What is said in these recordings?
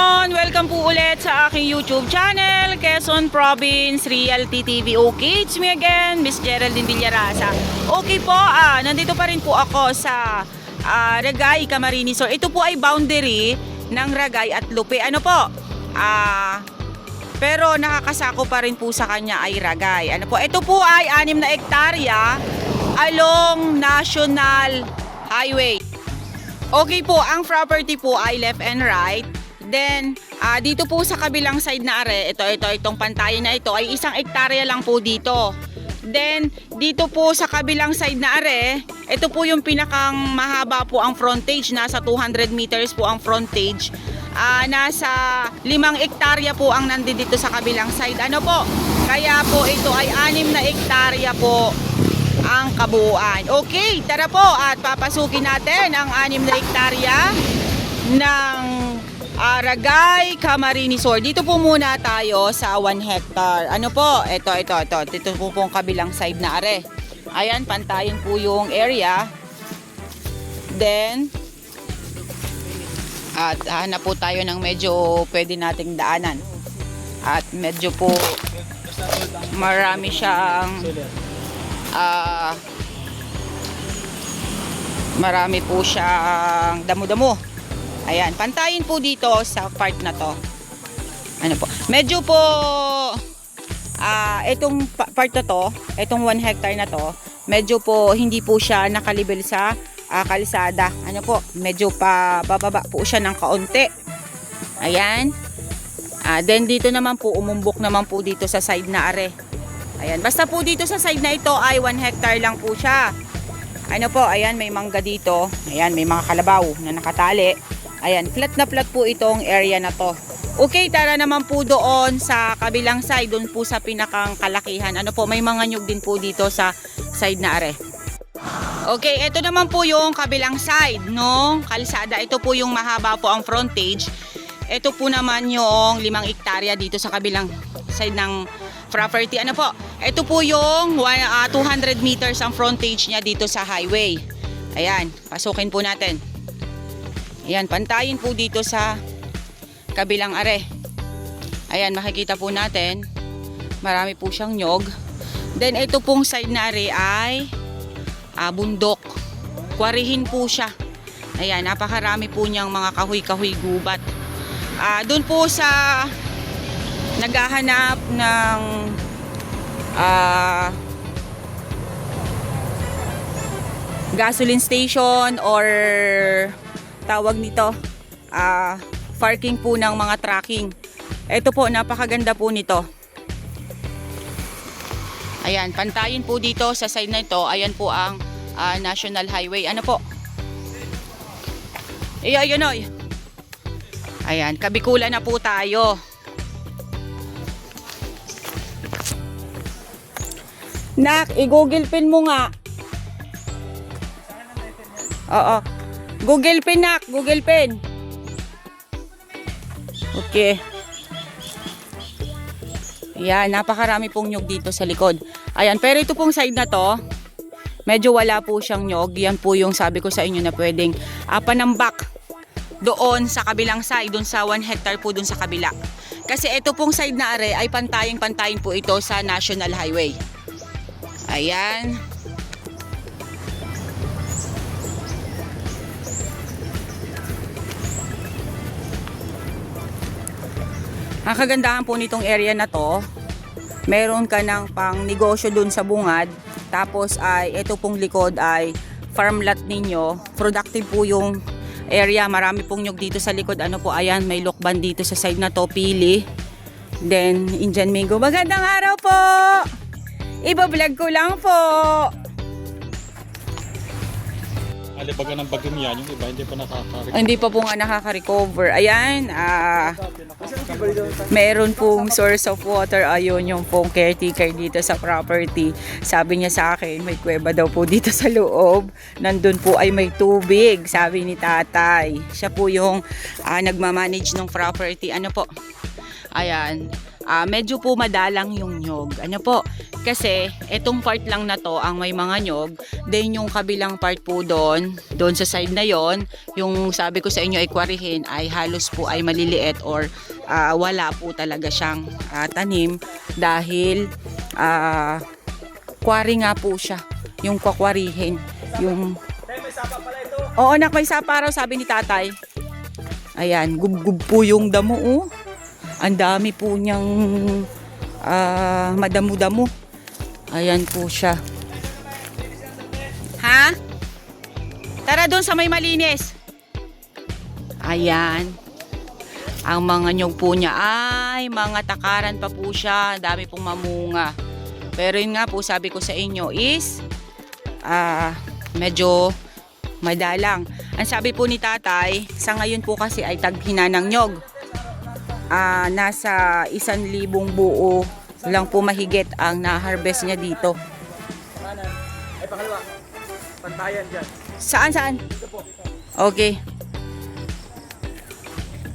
everyone! Welcome po ulit sa aking YouTube channel, Quezon Province Realty TV. Okay, it's me again, Miss Geraldine Villarasa. Okay po, nandito pa rin po ako sa Ragay, Camarines. So, ito po ay boundary ng Ragay at Lupe. Ano po? Pero nakakasako pa rin po sa kanya ay Ragay. Ano po? Ito po ay 6 na hektarya along National Highway. Okay po, ang property po ay left and right. Then, dito po sa kabilang side na are, itong pantayan na ito ay 1 hektarya lang po dito. Then, dito po sa kabilang side na are, ito po yung pinakang mahaba po ang frontage. Nasa 200 meters po ang frontage. Nasa 5 hektarya po ang nandito sa kabilang side. Ano po? Kaya po ito ay 6 na hektarya po ang kabuuan. Okay, tara po at papasukin natin ang 6 na hektarya ng Ragay, Camarines. Dito po muna tayo sa 1 hectare. Ano po? Ito. Dito po pong kabilang side na are. Ayan, pantayin po yung area. Then, at hanap po tayo ng medyo pwede nating daanan. At medyo po marami siyang marami po siyang damo-damo. Ayan, pantayin po dito sa part na to. Ano po? Medyo po itong part na to, itong 1 hectare na to, medyo po hindi po siya nakalibel sa kalsada. Ano po? Medyo pa bababa po siya ng kaunti. Ayan. Then dito naman po umumbok naman po dito sa side na are. Ayan, basta po dito sa side na ito ay 1 hectare lang po siya. Ano po, ayan, may mangga dito. Ayan, may mga kalabaw na nakatali. Ayan, flat na flat po itong area na to. Okay, tara naman po doon sa kabilang side, doon po sa pinakang kalakihan. Ano po, may mga nyug din po dito sa side na are. Okay, ito naman po yung kabilang side ng kalsada. Ito po yung mahaba po ang frontage. Ito po naman yung 5 hektarya dito sa kabilang side ng property. Ano po? Ito po yung 200 meters ang frontage niya dito sa highway. Ayan, pasukin po natin. Ayan, pantayin po dito sa kabilang are. Ayan, makikita po natin. Marami po siyang nyog. Then, ito pong side na are ay bundok. Kwarihin po siya. Ayan, napakarami po niyang mga kahoy-kahoy gubat. Doon po sa naghahanap ng gasoline station or tawag nito parking po ng mga trucking. Ito po, napakaganda po nito. Ayan, pantayin po dito sa side na ito. Ayan po ang National Highway. Ano po? Ayan, ayan, kabikulan na po tayo. Nak, i-google pin mo nga. Oo. Google pin, nak. Google pin. Okay. Ayan, napakarami pong nyog dito sa likod. Ayan, pero ito pong side na to, medyo wala po siyang nyog. Yan po yung sabi ko sa inyo na pwedeng panambak doon sa kabilang side, doon sa 1 hectare po doon sa kabila. Kasi ito pong side na are ay pantayin po ito sa National Highway. Ayan. Ang kagandahan po nitong area na to, meron ka ng pang negosyo dun sa bungad. Tapos ay ito pong likod ay farm lot ninyo. Productive po yung area. Marami pong nyug dito sa likod. Ano po, ayan, may lokban dito sa side na to, pili. Then, Indian mango. Magandang araw po! Iba-vlog ko lang po. Alibaga ng bagyo yan, yung iba hindi pa nakaka-recover. Hindi pa po nga nakaka-recover. Ayan, meron pong source of water. Ayun yung pong caretaker dito sa property. Sabi niya sa akin, may kuweba daw po dito sa loob. Nandun po ay may tubig, sabi ni tatay. Siya po yung nagmamanage ng property. Ano po? Ayan. medyo po madalang yung nyog. Ano po? Kasi etong part lang na to ang may mga nyog, then yung kabilang part po doon sa side na yon, yung sabi ko sa inyo ay kwarihin, ay halos po ay maliliit or wala po talaga siyang tanim dahil kwari nga po siya, yung kwakwarihin, yung Oo anak, may sapa raw sabi ni tatay. Ayan, gub-gub po yung damo oh. Ang dami po niyang madamo-damo. Ayan po siya. Ha? Tara doon sa may malinis. Ayan. Ang mga nyog po niya ay mga takaran pa po siya. Dami pong mamunga. Pero yun nga po sabi ko sa inyo is medyo madalang. Ang sabi po ni tatay, sa ngayon po kasi ay taghina ng nyog. Nasa 1,000 buo lang po mahigit ang na-harvest niya dito. Ay, pangalawa. Pantayan dyan. Saan? Okay.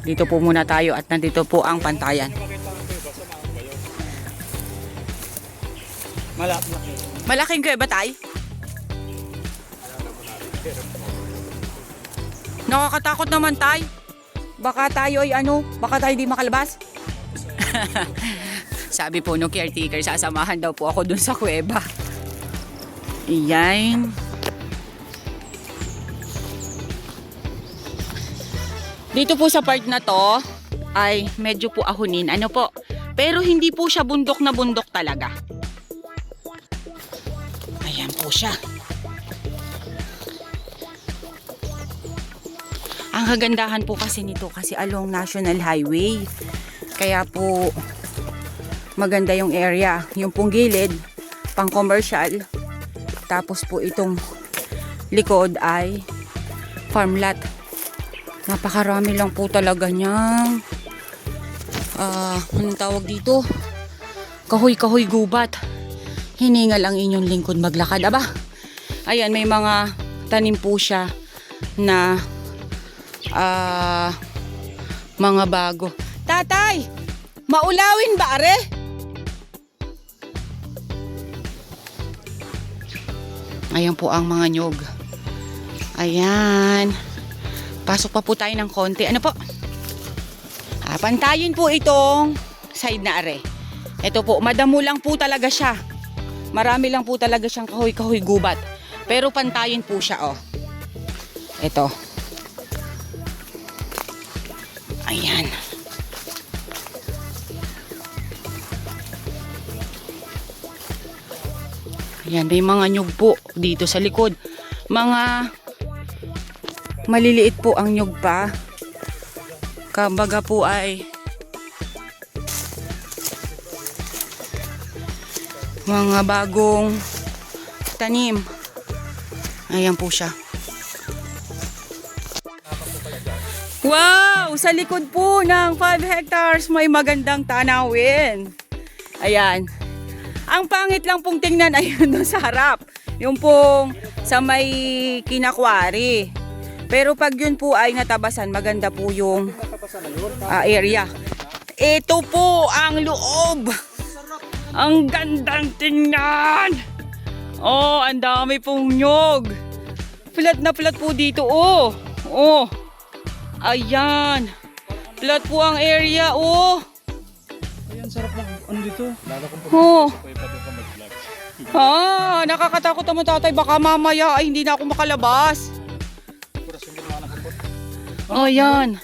Dito po muna tayo at nandito po ang pantayan. Malaki. Malaking kuweba tay? Nakakatakot naman tay. Baka tayo ay baka tayo di makalabas. Sabi po no caretaker, sasamahan daw po ako dun sa kuweba. Iyan. Dito po sa part na to ay medyo po ahunin. Ano po? Pero hindi po siya bundok na bundok talaga. Ayan po siya. Ang kagandahan po kasi nito kasi along National Highway. Kaya po maganda yung area. Yung pong gilid, pang commercial. Tapos po itong likod ay farm lot. Napakarami lang po talaga niyang anong tawag dito? Kahoy-kahoy gubat. Hiningal ang inyong lingkod maglakad. Aba, ayan may mga tanim po siya na mga bago. Tatay, maulawin ba are? Ayan po ang mga nyog. Ayan. Pasok pa po tayo ng konti. Ano po? Pantayin po itong side na are. Ito po, madamo lang po talaga siya. Marami lang po talaga siyang kahoy-kahoy gubat. Pero pantayin po siya, oh. Ito. Ayan. Ayan, may mga nyug po dito sa likod. Mga maliliit po ang nyug pa. Kumbaga po ay mga bagong tanim. Ayan po siya. Wow! Sa likod po ng 5 hectares may magandang tanawin. Ayan. Ang pangit lang pong tingnan ay yun doon sa harap. Yung pong sa may kinakwari. Pero pag yun po ay natabasan, maganda po yung area. Ito po ang loob. Ang gandang tingnan. Oh, ang dami pong nyog. Flat na flat po dito, oh. Oh. Ayan. Flat po ang area, oh. Ayan, sarap lang. Ano dito? Oh. Nakakatakot naman tatay. Baka mamaya ay hindi na ako makalabas. Oh, yan.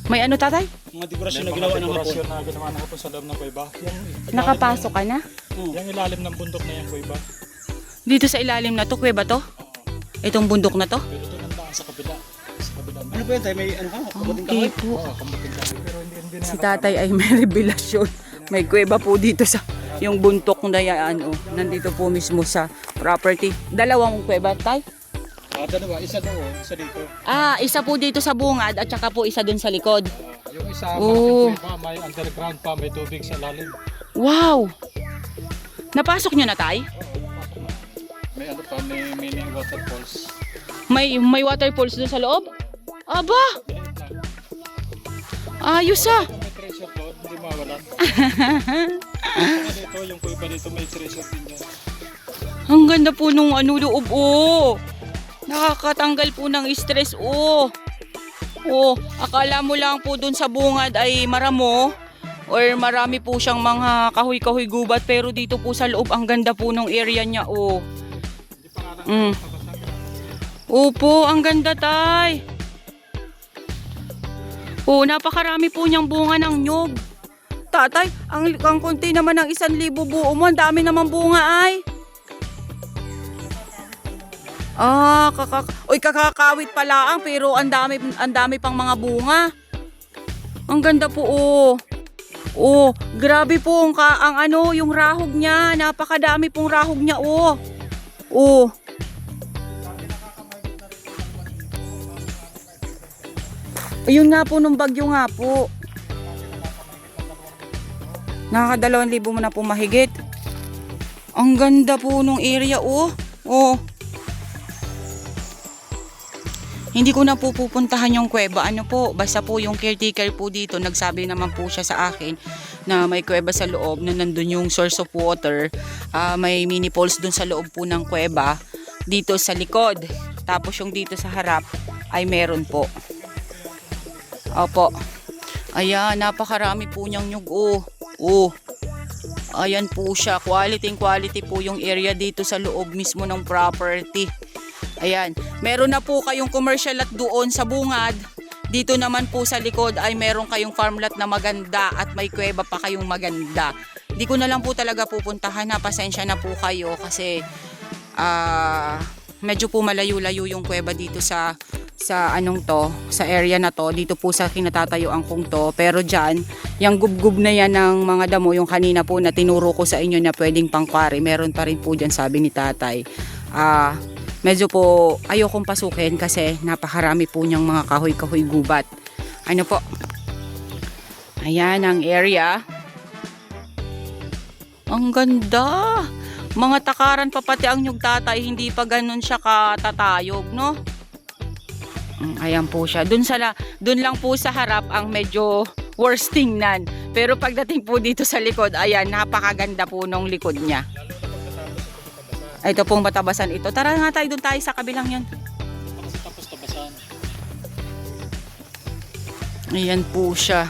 May ano tatay? Mga dekorasyon na ginawa ng hapon. na ginawa ng hapon sa loob ng kuweba. Nakapasok ka na? Yung ilalim ng bundok na yan, kuweba. Dito sa ilalim na to, kuweba to? Itong bundok na to? Pero ito nandaan sa kabila. Sa kabila. Ano po yan tayo? May ano ka? Kabuting Okay kahoy? po. Kambukin kami. Pero hindi na Si tatay ay may revelasyon. May kuweba po dito sa yung buntok na yan. Oh. Nandito po mismo sa property. Dalawang kuweba tay? Dalawa, isa doon, isa dito. Isa po dito sa bungad at saka po isa dun sa likod. Yung isa, Oh. malaking kuweba, may underground pa, may tubig sa lalim. Wow! Napasok nyo na tay? May ano pa, may mini waterfalls. May waterfalls dun sa loob? Aba! Ayos ah! May treasure doon. Hindi mawala. Saka dito, yung kuiba dito may treasure din yan. Ang ganda po nung ano loob, oh. Nakakatanggal po ng stress, oh. Oh, akala mo lang po dun sa bungad ay maramo or marami po siyang mga kahoy-kahoy gubat, pero dito po sa loob ang ganda po nung area niya, oh. Hindi pa nga lang tabasan. Opo, ang ganda, tay. Oh, napakarami po niyang bunga ng nyog. Tatay, ang konti naman ng 1,000 buo mo, ang dami naman bunga ay. Kakakawit pala ang, pero ang dami pang mga bunga. Ang ganda po, oh. Oh, grabe po ang ano, yung rahog niya. Napakadami pong rahog niya, oh. Oh. Ayun nga po nung bagyo nga po. Nakaka2,000 mo na po mahigit. Ang ganda po nung area, oh. Oh. Hindi ko na po pupuntahan yung kuweba. Ano po, basta po yung caretaker po dito, nagsabi naman po siya sa akin na may kuweba sa loob, na nandun yung source of water. May mini falls dun sa loob po ng kuweba, dito sa likod. Tapos yung dito sa harap ay meron po. Opo. Ayan, napakarami po niyang nyug. Oh. Oh. Ayan po siya. Quality po yung area dito sa loob mismo ng property. Ayan. Meron na po kayong commercial lot doon sa bungad. Dito naman po sa likod ay meron kayong farm lot na maganda at may kuweba pa kayong maganda. Hindi ko na lang po talaga pupuntahan, na pasensya na po kayo kasi medyo po malayo-layo yung kuweba dito sa anong to, sa area na to, dito po sa kinatatayuan kong to. Pero dyan, yung gubgub na yan ng mga damo, yung kanina po na tinuro ko sa inyo na pwedeng pangkwari, meron pa rin po dyan, sabi ni tatay. Medyo po ayokong pasukin kasi napakarami po niyang mga kahoy-kahoy gubat. Ano po? Ayan ang area. Ang ganda. Mga takaran pa pati ang nyug, tatay, hindi pa ganun siya katatayog, no? Ayan po siya. Dun lang po sa harap ang medyo worst tingnan. Pero pagdating po dito sa likod, ayan, napakaganda po nung likod niya. Ito pong matabasan ito. Tara nga tayo, dun tayo sa kabilang yan. Tapos tabasan. Ayan po siya.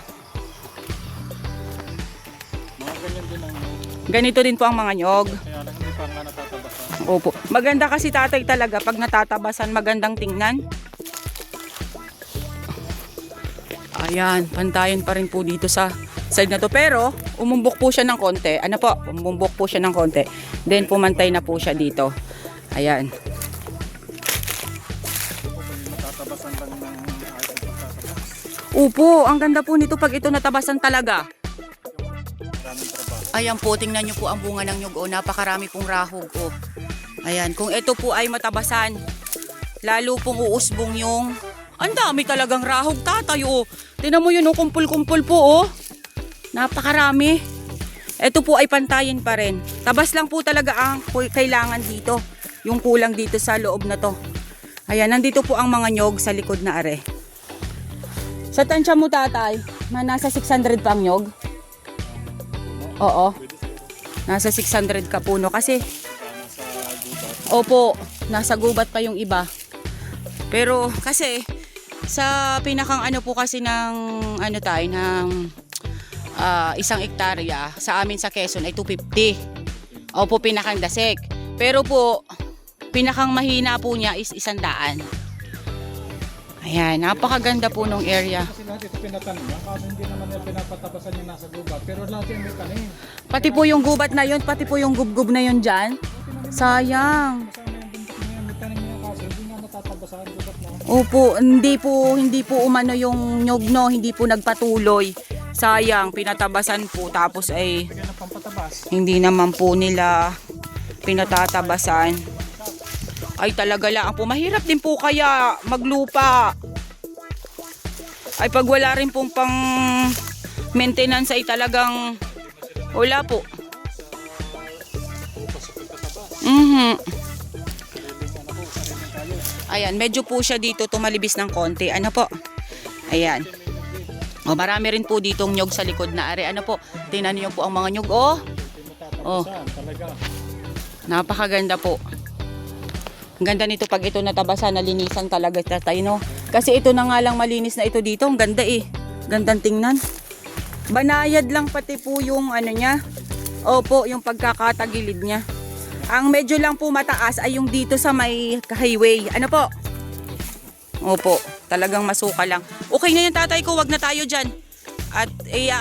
Mga ganyan din ang Ganito din po ang mga nyog. kaya lang hindi pa nga natatabasan. Opo. Maganda kasi, tatay, talaga pag natatabasan, magandang tingnan. Ayan, pantayan pa rin po dito sa side na to. Pero, umumbok po siya ng konti. Ano po? Umumbok po siya ng konti. Then, pumantay na po siya dito. Ayan. Natatabasan lang ng ayos ang pagtatabas. Upo, ang ganda po nito pag ito natabasan talaga. Maraming trabaho. Ayan po, tingnan nyo po ang bunga ng nyug. Oh, napakarami pong rahog. Oh. Ayan, kung ito po ay matabasan, lalo pong uusbong yung... Ang dami talagang rahog, tatay, oh. Tingnan mo yun, oh, kumpul-kumpul po, oh. Napakarami. Ito po ay pantayin pa rin. Tabas lang po talaga ang kailangan dito. Yung kulang dito sa loob na to. Ayan, nandito po ang mga nyog sa likod na are. Sa tansya mo, tatay, na nasa 600 pa ang nyog? Oo. Nasa 600 ka puno kasi... Opo, nasa gubat pa yung iba. Pero kasi sa pinakang ano po kasi ng ano tayo ng 1 hektarya sa amin sa Quezon ay 250. Opo, pinakang dasek. Pero po pinakang mahina po niya is 100. Ayan, napakaganda po nung area. Kasi lahat ito pinatanim yan, kasi hindi naman yung pinapatabasan yung nasa gubat. Pero lahat yung may tanim. Pati po yung gubat na yun, pati po yung gubgub na yun dyan. Sayang. Kasama yung bundok na yan, may tanim yung kaso, hindi nga natatabasan gubat na. Opo, hindi po umano yung nyog, no, hindi po nagpatuloy. Sayang, pinatabasan po tapos ay Bigyan ng pampatabas. hindi naman po nila pinatatabasan. Ay talaga lang po, mahirap din po kaya maglupa. Ay pag wala rin pong pang maintenance ay talagang wala po. Ayan, medyo po siya dito tumalibis ng konti. Ano po? Ayan. O, marami rin po ditong nyog sa likod na are. Ano po, tingnan niyo po ang mga nyog. Oh, Oh. Talaga. napakaganda po. Ang ganda nito pag ito natabasan, nalinisan talaga tatay, no? Kasi ito na nga lang malinis na ito dito. Ang ganda eh. Gandang tingnan. Banayad lang pati po yung ano niya. Opo, yung pagkakatagilid niya. Ang medyo lang po mataas ay yung dito sa may highway. Ano po? Opo, talagang masuka lang. Okay na yan tatay ko, wag na tayo dyan. At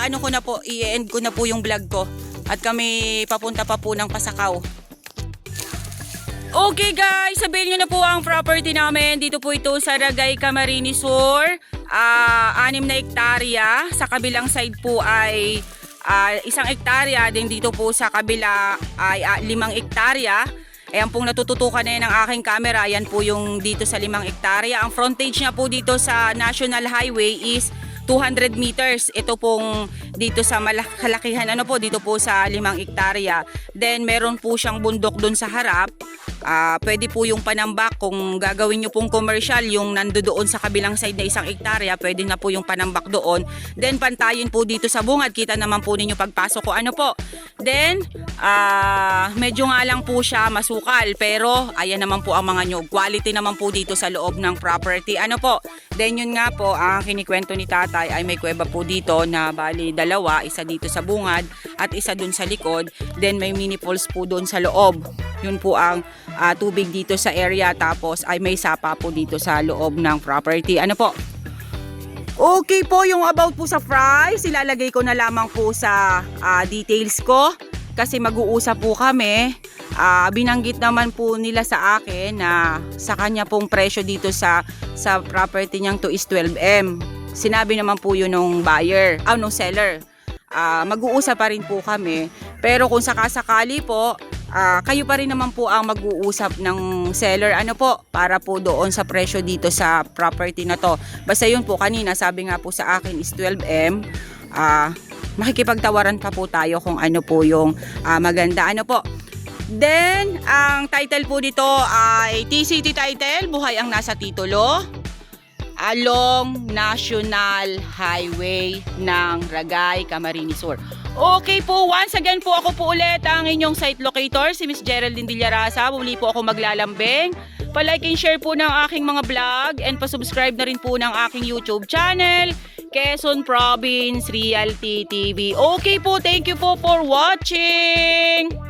ano ko na po, i-end ko na po yung vlog ko. At kami papunta pa po ng Pasakaw. Okay guys, sabihin nyo na po ang property namin. Dito po ito sa Ragay, Camarines Sur. 6 na hektarya. Sa kabilang side po ay 1 hektarya. Then dito po sa kabila ay 5 hektarya. Ayan pong natututukan na yan ng aking camera. Yan po yung dito sa 5 hektarya. Ang frontage niya po dito sa National Highway is 200 meters. Ito pong dito sa kalakihan, ano po, dito po sa 5 hektarya. Then meron po siyang bundok doon sa harap. Pwede po yung panambak kung gagawin nyo pong commercial, yung nando doon sa kabilang side na 1 hektarya, pwede na po yung panambak doon. Then pantayin po dito sa bungad, kita naman po ninyo pagpasok ko ano po. Then medyo nga lang po siya masukal, pero ayan naman po ang mga nyog. Quality naman po dito sa loob ng property. Ano po? Then yun nga po, ang kinikwento ni tatay ay may kuweba po dito na bali 2, isa dito sa bungad at isa dun sa likod. Then may mini pools po doon sa loob. Yun po ang tubig dito sa area, tapos ay may sapa po dito sa loob ng property. Ano po? Okay po, yung about po sa price, ilalagay ko na lamang po sa details ko kasi mag-uusap po kami. Binanggit naman po nila sa akin na sa kanya pong presyo dito sa property niyang to is 12M. Sinabi naman po yun ng buyer, no seller. Mag-uusap pa rin po kami. Pero kung sakasakali po, kayo pa rin naman po ang mag-uusap ng seller, ano po, para po doon sa presyo dito sa property na to. Basta yun po, kanina sabi nga po sa akin is 12M. Makikipagtawaran pa po tayo kung ano po yung maganda. Ano po? Then, ang title po dito ay TCT title, buhay ang nasa titulo, along National Highway ng Ragay, Camarines Sur. Okay po, once again po ako po ulit ang inyong site locator, si Miss Geraldine Dillarasa. Muli po ako maglalambing. Pa-like and share po ng aking mga vlog and pa-subscribe na rin po ng aking YouTube channel, Quezon Province Realty TV. Okay po, thank you po for watching!